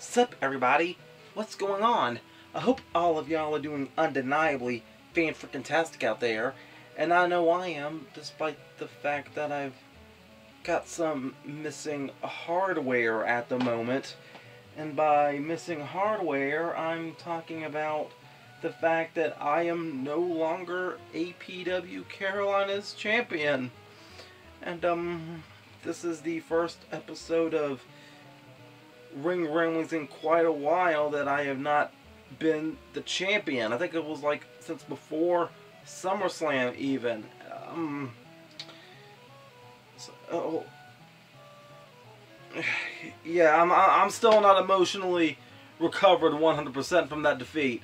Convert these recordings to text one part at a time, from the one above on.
Sup everybody? What's going on? I hope all of y'all are doing undeniably fan-freaking-tastic out there. And I know I am, despite the fact that I've got some missing hardware at the moment. And by missing hardware, I'm talking about the fact that I am no longer AEW Carolina's champion. And this is the first episode of Ring Ramblings in quite a while that I have not been the champion. I think it was like since before SummerSlam even. Yeah, I'm still not emotionally recovered 100% from that defeat.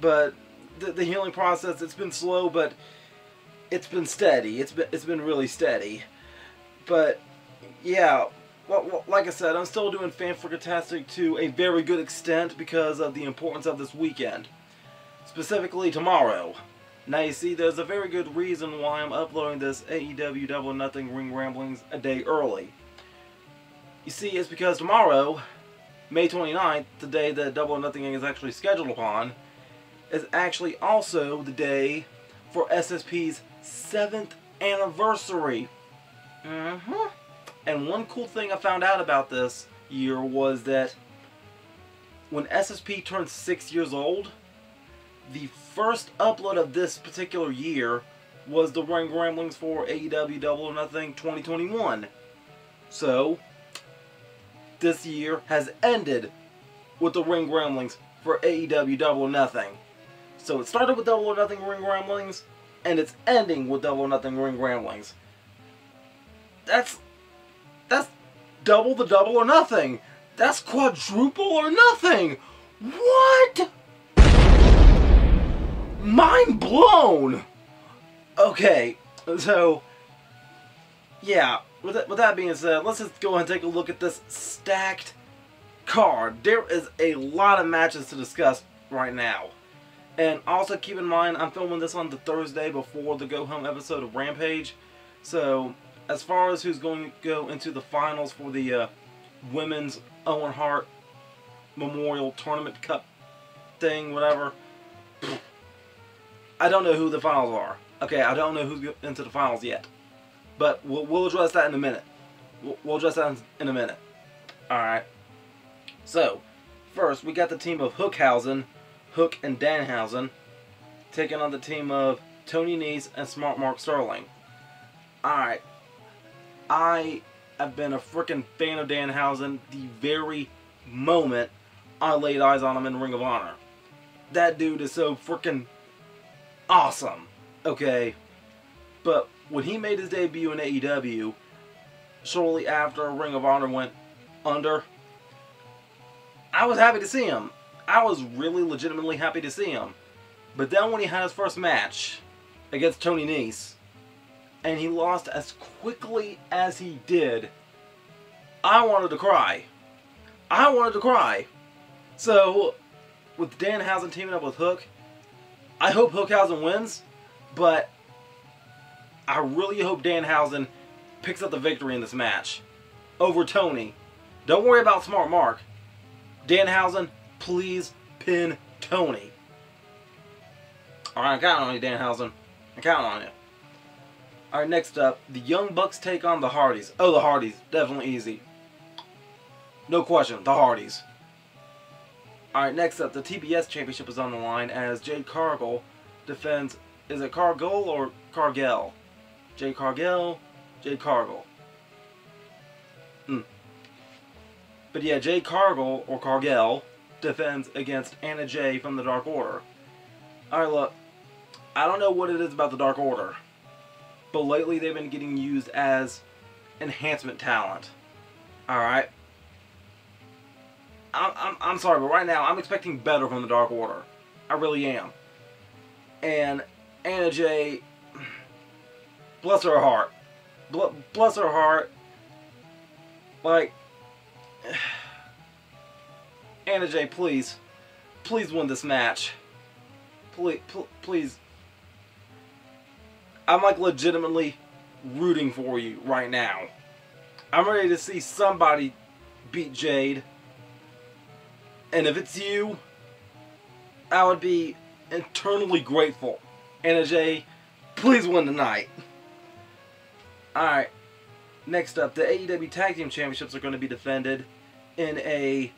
But the healing process, it's been slow, but it's been steady. It's been really steady. But yeah, well, like I said, I'm still doing fan-freaking-tastic to a very good extent because of the importance of this weekend. Specifically tomorrow. Now you see, there's a very good reason why I'm uploading this AEW Double or Nothing Ring Ramblings a day early. You see, it's because tomorrow, May 29th, the day that Double or Nothing is actually scheduled upon, is actually also the day for SSP's 7th anniversary. And one cool thing I found out about this year was that when SSP turned 6 years old, the first upload of this particular year was the Ring Ramblings for AEW Double or Nothing 2021. So, this year has ended with the Ring Ramblings for AEW Double or Nothing. So it started with Double or Nothing Ring Ramblings, and it's ending with Double or Nothing Ring Ramblings. That's double the Double or Nothing. That's quadruple or nothing. What? Mind blown. Okay, so yeah, with that being said, let's just go ahead and take a look at this stacked card. There is a lot of matches to discuss right now. And also keep in mind, I'm filming this on the Thursday before the go home episode of Rampage. So, as far as who's going to go into the finals for the Women's Owen Hart Memorial Tournament Cup thing, whatever, I don't know who the finals are. Okay, I don't know who's into the finals yet. But we'll address that in a minute. We'll address that in a minute. Alright. So, first, we got the team of Hookhausen, Hook and Danhausen, taking on the team of Tony Nese and Smart Mark Sterling. Alright. I have been a freaking fan of Danhausen the very moment I laid eyes on him in Ring of Honor. That dude is so freaking awesome. Okay. But when he made his debut in AEW, shortly after Ring of Honor went under, I was happy to see him. I was really legitimately happy to see him. But then when he had his first match against Tony Nese, and he lost as quickly as he did, I wanted to cry. I wanted to cry. So, with Danhausen teaming up with Hook, I hope Hookhausen wins, but I really hope Danhausen picks up the victory in this match over Tony. Don't worry about Smart Mark. Danhausen, please pin Tony. Alright, I'm counting on you, Danhausen. I'm counting on you. Alright, next up, the Young Bucks take on the Hardys. Oh, the Hardys. Definitely easy. No question, the Hardys. Alright, next up, the TBS Championship is on the line as Jade Cargill defends... Is it Cargill or Cargill? Jade Cargill, Jade Cargill. But yeah, Jade Cargill, or Cargill, defends against Anna Jay from the Dark Order. Alright, look. I don't know what it is about the Dark Order, but lately they've been getting used as enhancement talent. Alright? I'm sorry, but right now I'm expecting better from the Dark Order. I really am. And Anna Jay, bless her heart. Bless her heart. Like, Anna Jay, please. Please win this match. Please. I'm like legitimately rooting for you right now. I'm ready to see somebody beat Jade. And if it's you, I would be eternally grateful. Anna Jay, please win tonight. Alright, next up, the AEW Tag Team Championships are going to be defended in a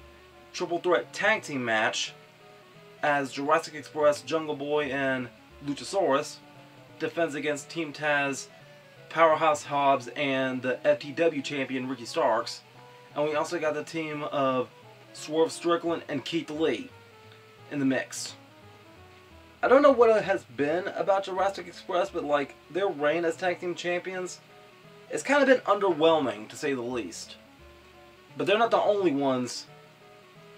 triple threat tag team match as Jurassic Express, Jungle Boy, and Luchasaurus defends against Team Taz, Powerhouse Hobbs, and the FTW champion Ricky Starks. And we also got the team of Swerve Strickland and Keith Lee in the mix. I don't know what it has been about Jurassic Express, but like their reign as tag team champions, it's kind of been underwhelming to say the least. But they're not the only ones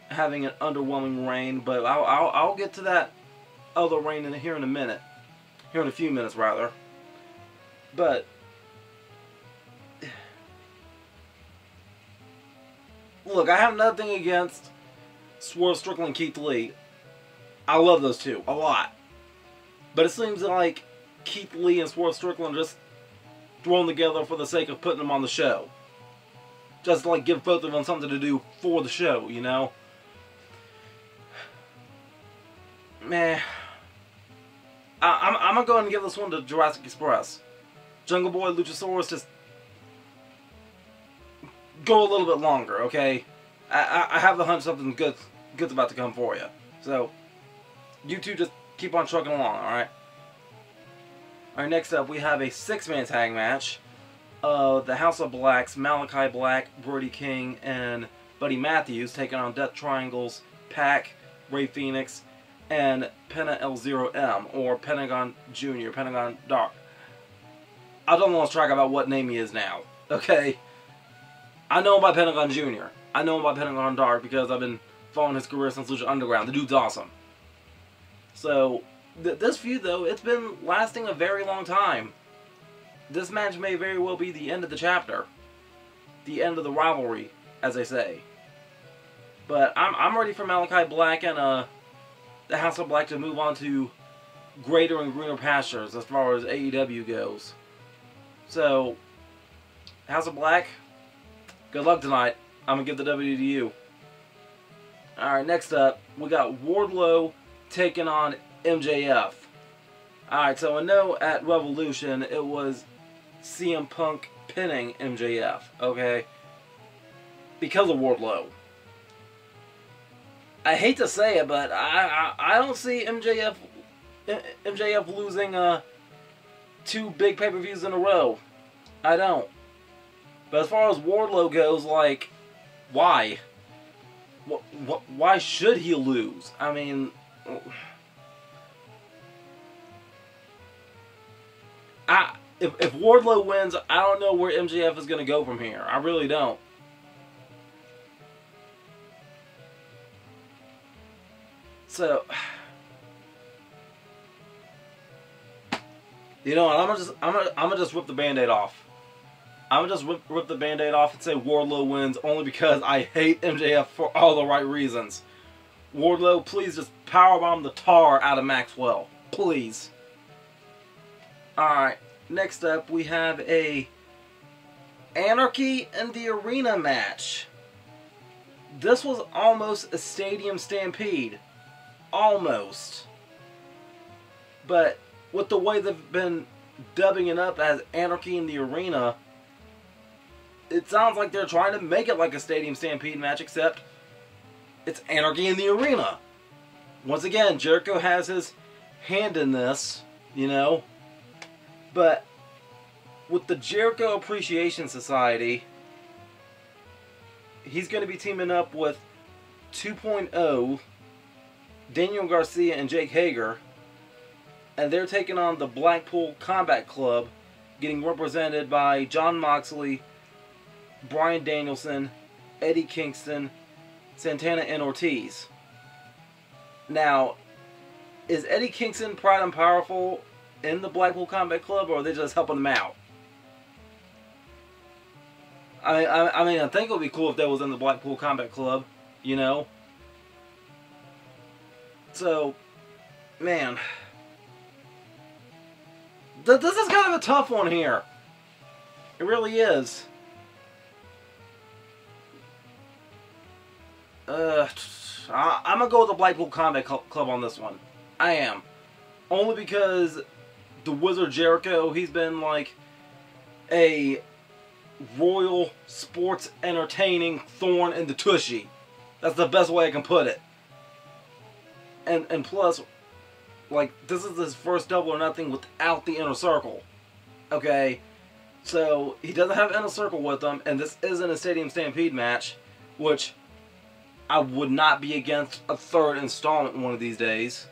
having an underwhelming reign. But I'll get to that other reign here in a minute, here in a few minutes rather. But look, I have nothing against Swerve Strickland and Keith Lee. I love those two a lot. But it seems like Keith Lee and Swerve Strickland are just thrown together for the sake of putting them on the show. Just to like give both of them something to do for the show, you know? Man. I'm gonna go ahead and give this one to Jurassic Express. Jungle Boy, Luchasaurus, just go a little bit longer, okay? I have the hunch something good's about to come for you. So, you two just keep on trucking along, alright? Alright, next up we have a 6-man tag match of the House of Blacks, Malachi Black, Brody King, and Buddy Matthews taking on Death Triangles, Pac, Ray Phoenix, and Penta L0M, or Pentagon Jr., Pentagon Dark. I don't lost track about what name he is now, okay? I know him by Pentagon Jr. I know him by Pentagon Dark because I've been following his career since Lucha Underground. The dude's awesome. So, this feud, though, it's been lasting a very long time. This match may very well be the end of the chapter. The end of the rivalry, as they say. But I'm ready for Malachi Black and the House of Black to move on to greater and greener pastures as far as AEW goes. So, House of Black, good luck tonight. I'm going to give the W to you. Alright, next up, we got Wardlow taking on MJF. Alright, so I know at Revolution it was CM Punk pinning MJF, okay? Because of Wardlow. I hate to say it, but I don't see MJF losing 2 big pay-per-views in a row. I don't. But as far as Wardlow goes, like, why? Why should he lose? I mean, if Wardlow wins, I don't know where MJF is going to go from here. I really don't. So, you know what? I'm gonna just rip the Band-Aid off. I'm gonna just rip the Band-Aid off and say Wardlow wins only because I hate MJF for all the right reasons. Wardlow, please just powerbomb the tar out of Maxwell, please. All right. Next up, we have a Anarchy in the Arena match. This was almost a stadium stampede. Almost. But with the way they've been dubbing it up as Anarchy in the Arena, it sounds like they're trying to make it like a stadium stampede match, except it's Anarchy in the Arena. Once again, Jericho has his hand in this, you know. But with the Jericho Appreciation Society, he's going to be teaming up with 2.0, Daniel Garcia and Jake Hager, and they're taking on the Blackpool Combat Club, getting represented by Jon Moxley, Bryan Danielson, Eddie Kingston, Santana, and Ortiz. Now, is Eddie Kingston Proud and Powerful in the Blackpool Combat Club, or are they just helping them out? I mean, I think it would be cool if they was in the Blackpool Combat Club, you know? So, man, this is kind of a tough one here. It really is. I'm gonna go with the Blackpool Combat Club on this one. I am. Only because the Wizard Jericho, he's been like a royal sports entertaining thorn in the tushy. That's the best way I can put it. And plus, like, this is his first Double or Nothing without the Inner Circle. Okay? So, he doesn't have Inner Circle with him, and this isn't a Stadium Stampede match, which I would not be against a third installment one of these days.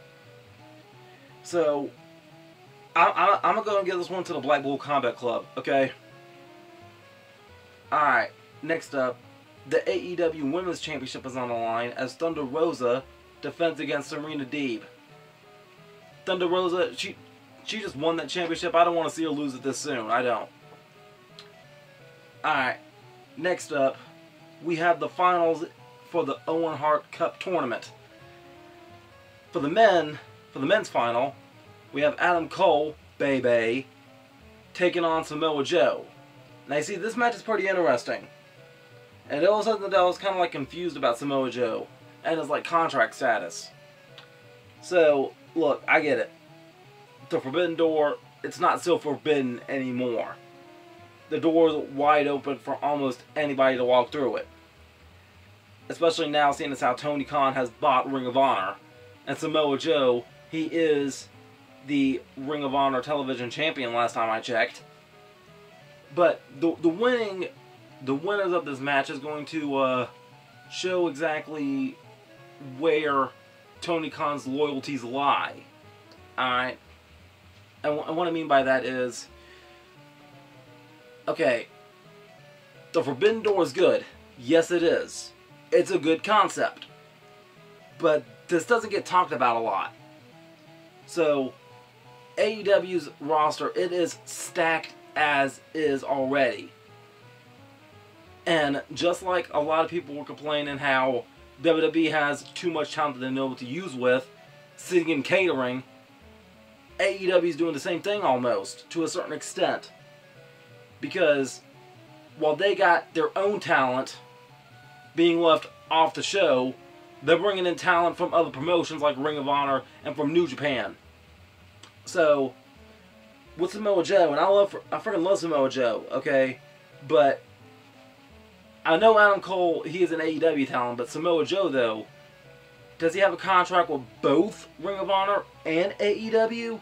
So, I'm going to go and give this one to the Blackpool Combat Club, okay? Alright, next up, the AEW Women's Championship is on the line as Thunder Rosa defends against Serena Deeb. Thunder Rosa, she just won that championship. I don't want to see her lose it this soon. I don't. Alright, next up, we have the finals for the Owen Hart Cup tournament. For the men's final, we have Adam Cole, Bebe, taking on Samoa Joe. Now you see, this match is pretty interesting. And it was something that I was kind of like confused about Samoa Joe and his like contract status. So, look, I get it. The Forbidden Door, it's not so forbidden anymore. The door is wide open for almost anybody to walk through it. Especially now, seeing as how Tony Khan has bought Ring of Honor. And Samoa Joe, he is the Ring of Honor television champion last time I checked. But the winners of this match is going to show exactly where Tony Khan's loyalties lie. Alright? And what I mean by that is, okay, the Forbidden Door is good. Yes, it is. It's a good concept. But this doesn't get talked about a lot. So, AEW's roster, it is stacked as is already. And just like a lot of people were complaining how WWE has too much talent that they know what to use with, sitting and catering, AEW is doing the same thing almost, to a certain extent. Because while they got their own talent being left off the show, they're bringing in talent from other promotions like Ring of Honor and from New Japan. So, with Samoa Joe, and I freaking love Samoa Joe, okay? But I know Adam Cole, he is an AEW talent, but Samoa Joe, though, does he have a contract with both Ring of Honor and AEW?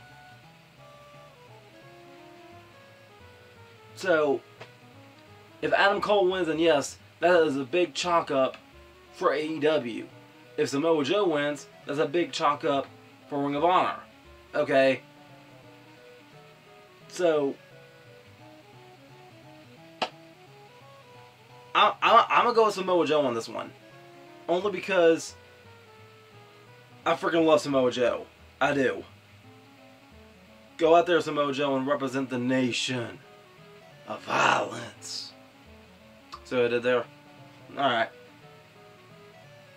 So, if Adam Cole wins, then yes, that is a big chalk up for AEW. If Samoa Joe wins, that's a big chalk up for Ring of Honor. Okay? So, I'm going to go with Samoa Joe on this one. Only because I freaking love Samoa Joe. I do. Go out there, Samoa Joe, and represent the nation of violence. So I did there. Alright.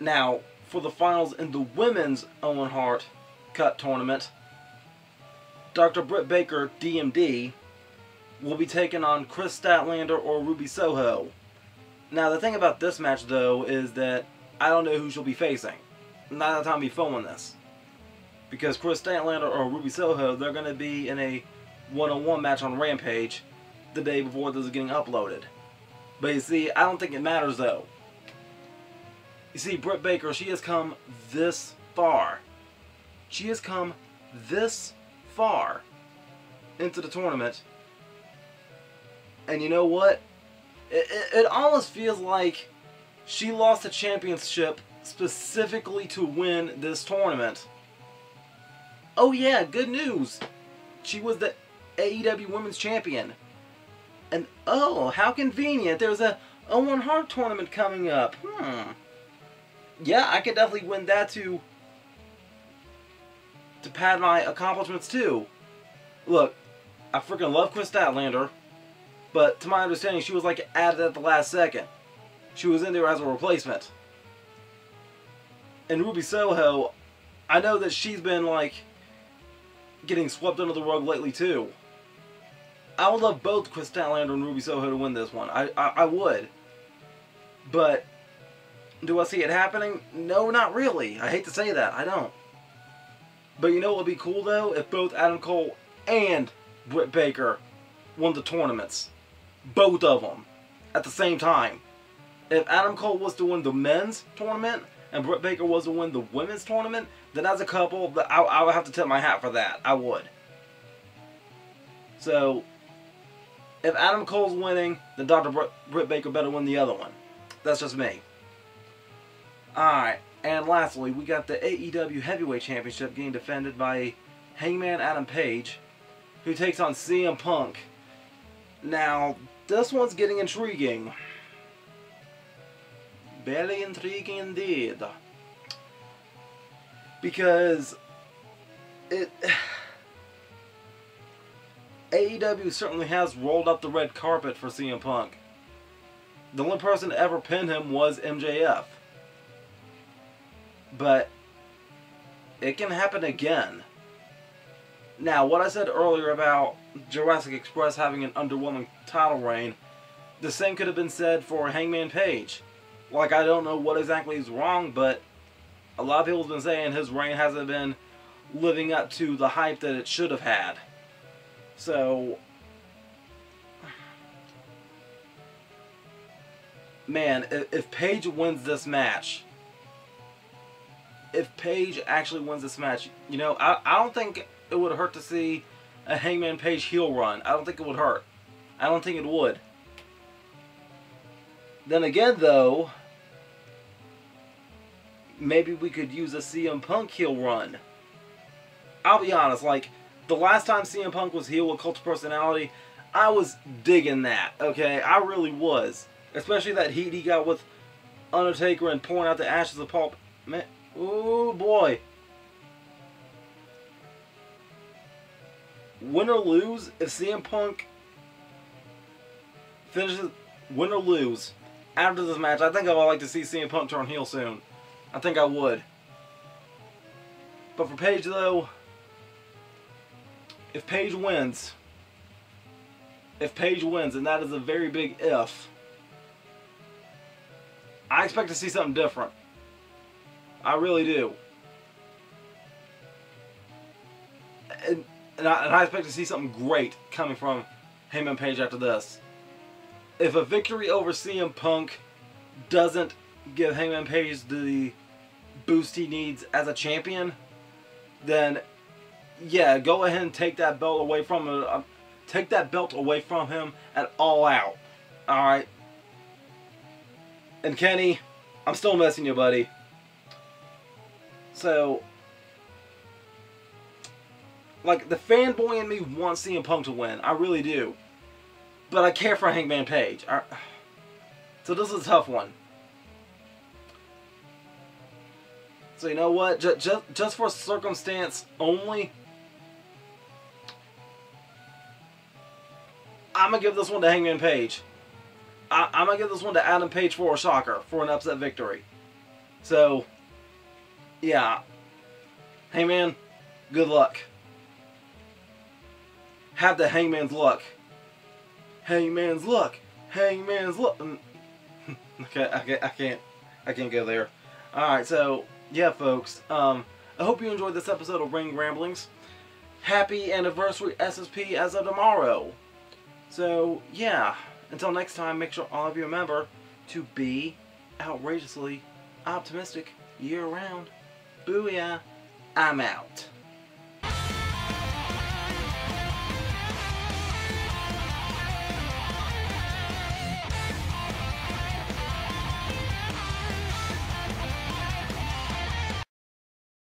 Now, for the finals in the women's Owen Hart Cup tournament, Dr. Britt Baker, DMD, will be taking on Chris Statlander or Ruby Soho. Now, the thing about this match, though, is that I don't know who she'll be facing. Not at the time we filming this. Because Chris Statlander or Ruby Soho, they're going to be in a one-on-one match on Rampage the day before this is getting uploaded. But you see, I don't think it matters, though. You see, Britt Baker, she has come this far. She has come this far into the tournament. And you know what? It almost feels like she lost the championship specifically to win this tournament. Oh yeah, good news. She was the AEW Women's Champion. And oh, how convenient. There's a Owen Hart tournament coming up. Yeah, I could definitely win that to pad my accomplishments too. Look, I freaking love Chris Statlander, but to my understanding, she was like added at the last second. She was in there as a replacement. And Ruby Soho, I know that she's been like getting swept under the rug lately too. I would love both Chris Statlander and Ruby Soho to win this one. I would. But Do I see it happening? No, not really. I hate to say that. I don't. But you know what would be cool, though? If both Adam Cole and Britt Baker won the tournaments. Both of them. At the same time. If Adam Cole was to win the men's tournament and Britt Baker was to win the women's tournament, then as a couple, I would have to tip my hat for that. I would. So, if Adam Cole's winning, then Dr. Britt Baker better win the other one. That's just me. Alright, and lastly, we got the AEW Heavyweight Championship getting defended by Hangman Adam Page, who takes on CM Punk. Now, this one's getting intriguing. Very intriguing indeed. Because AEW certainly has rolled up the red carpet for CM Punk. The only person to ever pin him was MJF. But it can happen again. Now, what I said earlier about Jurassic Express having an underwhelming title reign, the same could have been said for Hangman Page. Like, I don't know what exactly is wrong, but a lot of people have been saying his reign hasn't been living up to the hype that it should have had. So, man, if Paige wins this match, if Paige actually wins this match, you know, I don't think it would hurt to see a Hangman Page heel run. I don't think it would hurt. I don't think it would. Then again, though, maybe we could use a CM Punk heel run. I'll be honest, like, the last time CM Punk was heel with Cult of Personality, I was digging that, okay? I really was. Especially that heat he got with Undertaker and pouring out the ashes of Paul. Man, ooh, boy. Win or lose, if CM Punk finishes, win or lose, after this match, I think I would like to see CM Punk turn heel soon. I think I would. But for Paige, though, if Paige wins, and that is a very big if, I expect to see something different. I really do. And I expect to see something great coming from Hangman Page after this. If a victory over CM Punk doesn't give Hangman Page the boost he needs as a champion, then yeah, go ahead and take that belt away from him. Take that belt away from him at All Out. All right. And Kenny, I'm still missing you, buddy. So, like, the fanboy in me wants CM Punk to win. I really do. But I care for Hangman Page. So this is a tough one. So you know what? Just for circumstance only, I'm going to give this one to Hangman Page. I'm going to give this one to Adam Page for a shocker, for an upset victory. So, yeah. Hangman, good luck. Have the Hangman's luck. Hangman's luck. Hangman's luck. Okay, I can't go there. Alright, so, yeah, folks. I hope you enjoyed this episode of Ring Ramblings. Happy anniversary SSP as of tomorrow. So, yeah. Until next time, make sure all of you remember to be outrageously optimistic year-round. Booyah. I'm out.